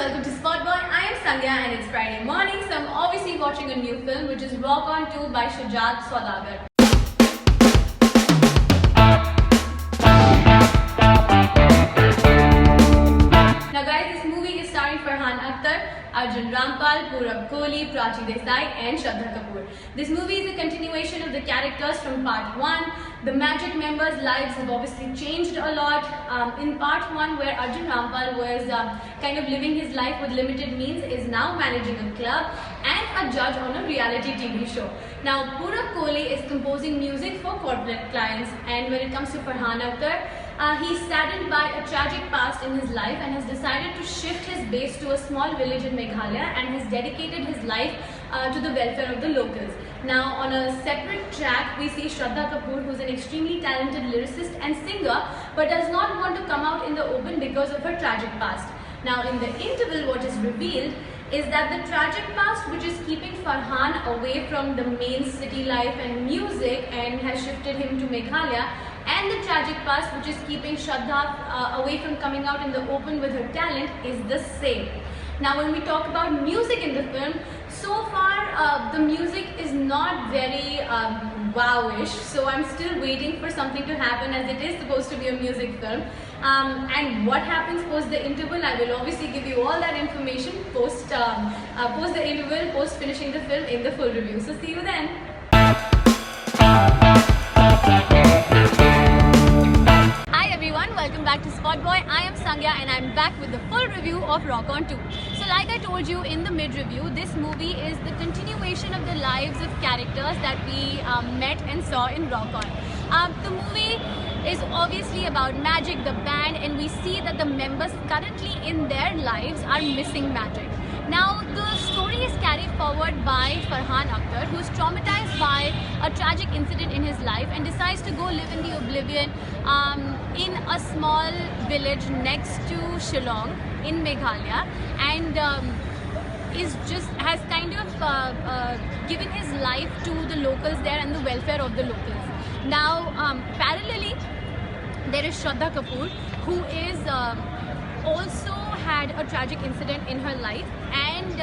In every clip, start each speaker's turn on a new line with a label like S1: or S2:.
S1: welcome to Spot Boy. I am Sandhya and it's Friday morning, so I'm obviously watching a new film which is Rock On 2 by Shujat Saudagar. Now guys, this movie is starring Farhan Akhtar, Arjun Rampal, Purab Kohli, Prachi Desai and Shraddha Kapoor. This movie is a continuation of the characters from part 1. The Magic members' lives have obviously changed a lot. In part 1, where Arjun Rampal was kind of living his life with limited means, is now managing a club and a judge on a reality TV show. Now Purab Kohli is composing music for corporate clients, and when it comes to Farhan Akhtar, he's saddened by a tragic past in his life and has decided to shift his base to a small village in Meghalaya and has dedicated his life to the welfare of the locals. Now on a separate track, we see Shraddha Kapoor, who's an extremely talented lyricist and singer but does not want to come out in the open because of her tragic past. Now in the interval, what is revealed is that the tragic past which is keeping Farhan away from the main city life and music and has shifted him to Meghalaya, and the tragic past which is keeping Shraddha away from coming out in the open with her talent is the same. Now when we talk about music in the film, so far the music is not very wowish, so I'm still waiting for something to happen, as it is supposed to be a music film. And what happens post the interval, I will obviously give you all that information post the interval, post finishing the film in the full review. So see you then. Welcome back to Spot Boy. I am Sandhya and I'm back with the full review of Rock On 2. So like I told you in the mid-review, this movie is the continuation of the lives of characters that we met and saw in Rock On. The movie is obviously about Magic, the band, and we see that the members currently in their lives are missing Magic. Now the story is carried forward by Farhan Akhtar, who is traumatized by a tragic incident in his life and decides to go live in the oblivion in a small village next to Shillong in Meghalaya, and has kind of given his life to the locals there and the welfare of the locals. Now parallelly, there is Shraddha Kapoor, who is also had a tragic incident in her life and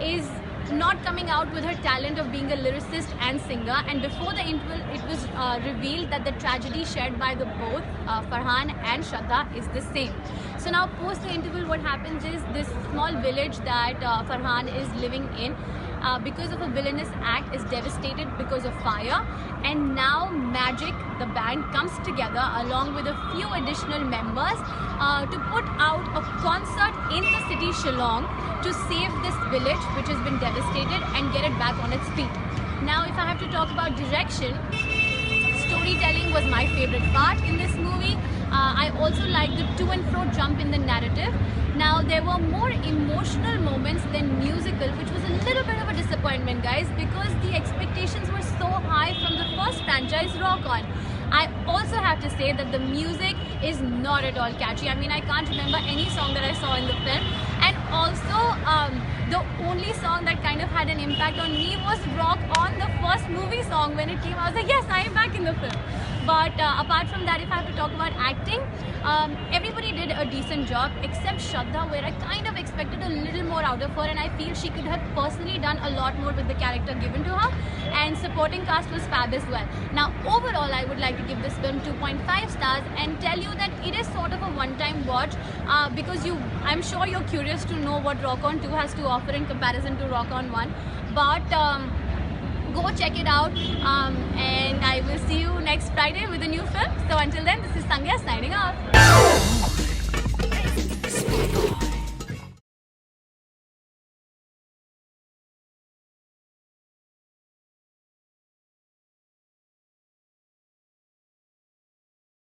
S1: is not coming out with her talent of being a lyricist and singer, and before the interval it was revealed that the tragedy shared by the both Farhan and Shraddha is the same. So now post the interval, what happens is this small village that Farhan is living in, because of a villainous act, is devastated because of fire, and now Magic, the band, comes together along with a few additional members to put out a concert in the city Shillong to save this village which has been devastated and get it back on its feet. Now if I have to talk about direction, storytelling was my favorite part in this movie. I also liked the to and fro jump in the narrative. Now there were more emotional moments than musical, which was a little bit of a disappointment, guys, because the expectations were so high from the first franchise, Rock On. I also have to say that the music is not at all catchy. I mean, I can't remember any song that I saw in the film, and also the only song that kind of had an impact on me was Rock On, the first movie song. When it came, I was like, yes, I am back in the film. But apart from that, if I have to talk about acting, everybody did a decent job except Shraddha, where I kind of expected a little more out of her, and I feel she could have personally done a lot more with the character given to her, and supporting cast was fab as well. Now overall, I would like to give this film 2.5 stars and tell you that it is sort of a one-time watch because I'm sure you're curious to know what Rock On 2 has to offer in comparison to Rock On 1, but go check it out, and I will see you next Friday with a new film. So until then, this is Sandhya signing off.